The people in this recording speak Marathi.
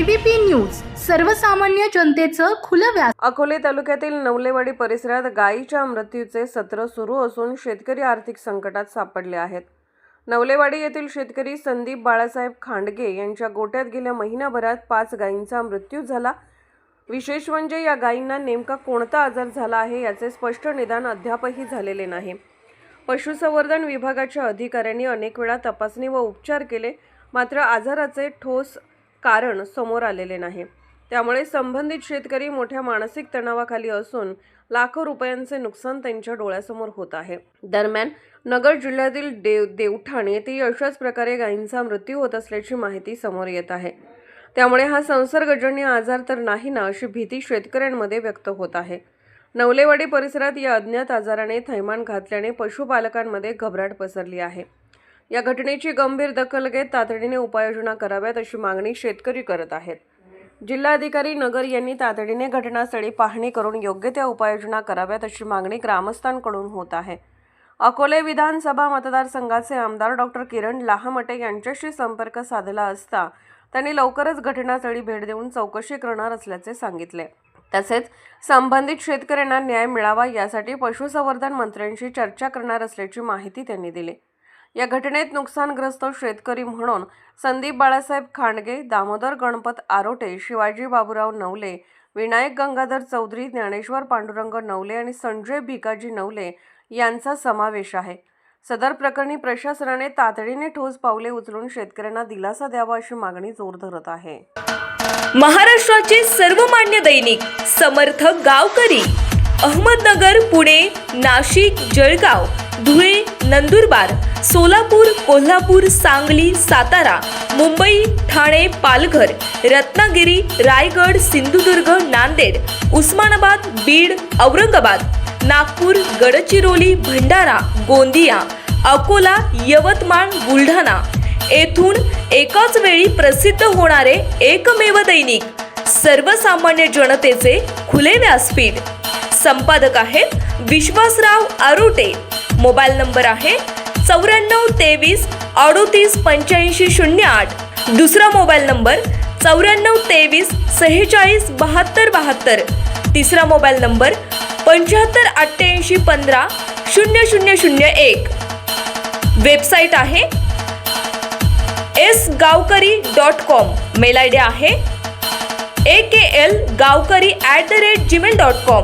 एबीपी न्यूज सर्वसामान्य जनतेचं खुलं व्यास। अकोले तालुक्यातील नवलेवाडी परिसरात गायीच्या मृत्यूचे सत्र सुरू असून शेतकरी आर्थिक संकटात सापडले आहेत। नवलेवाडी येथील शेतकरी संदीप बाळासाहेब खांडगे यांच्या गोट्यात गेल्या महिनाभरात 5 गायींचा मृत्यू झाला। विशेष म्हणजे या गायींना नेमका कोणता आजार झाला आहे याचे स्पष्ट निदान अद्यापही झालेले नाही। पशुसंवर्धन विभागाच्या अधिकाऱ्यांनी अनेक वेळा तपासणी व उपचार केले, मात्र आजाराचे ठोस कारण समोर आलेले नाही। त्यामुळे संबंधित शेतकरी मोठ्या मानसिक तणावाखाली असून लाखो रुपयांचे नुकसान त्यांच्या डोळ्यासमोर होत आहे। दरम्यान नगर जिल्ह्यातील देवठाण येथे अशाच प्रकारे गायींचा मृत्यू होत असल्याची माहिती समोर येत आहे। त्यामुळे हा संसर्गजन्य आजार तर नाही ना, अशी भीती शेतकऱ्यांमध्ये व्यक्त होत आहे। नवलेवाडी परिसरात या अज्ञात आजाराने थैमान घातल्याने पशुपालकांमध्ये घबराट पसरली आहे। या घटनेची गंभीर दखल घेत तातडीने उपाययोजना कराव्यात अशी मागणी शेतकरी करत आहेत। जिल्हाधिकारी नगर यांनी तातडीने घटनास्थळी पाहणी करून योग्य त्या उपाययोजना कराव्यात अशी मागणी ग्रामस्थांकडून होत आहे। अकोले विधानसभा मतदारसंघाचे आमदार डॉक्टर किरण लाहामटे यांच्याशी संपर्क साधला असता त्यांनी लवकरच घटनास्थळी भेट देऊन चौकशी करणार असल्याचे सांगितले। तसेच संबंधित शेतकऱ्यांना न्याय मिळावा यासाठी पशुसंवर्धन मंत्र्यांशी चर्चा करणार असल्याची माहिती त्यांनी दिली। या घटनेत नुकसानग्रस्त शेतकरी म्हणून संदीप बाळासाहेब खांडगे, दामोदर गणपत आरोटे, शिवाजी बाबूराव नवले, विनायक गंगाधर चौधरी, ज्ञानेश्वर पांडुरंग नवले आणि संजय भिकाजी नवले यांचा समावेश आहे। सदर प्रकरणी प्रशासनाने तातडीने ठोस पावले उचलून शेतकऱ्यांना दिलासा द्यावा अशी मागणी जोर धरत आहे। महाराष्ट्राचे सर्वमान्य दैनिक समर्थ गावकरी अहमदनगर, पुणे, नाशिक, जळगाव, धुळे, नंदुरबार, सोलापूर, कोल्हापूर, सांगली, सातारा, मुंबई, ठाणे, पालघर, रत्नागिरी, रायगड, सिंधुदुर्ग, नांदेड, उस्मानाबाद, बीड, औरंगाबाद, नागपूर, गडचिरोली, भंडारा, गोंदिया, अकोला, यवतमाळ, बुलढाणा येथून एकाच वेळी प्रसिद्ध होणारे एकमेव दैनिक सर्वसामान्य जनतेचे खुले व्यासपीठ। संपादक आहेत विश्वासराव आरोटे। मोबाईल नंबर आहे 94 23 38 85 08। दुसरा मोबाईल नंबर 94 23 46 72 72। तिसरा मोबाईल नंबर 75 88 15 0001। वेबसाईट आहे sgavkari.com। मेल आयडी आहे akl gavkari@gmail.com।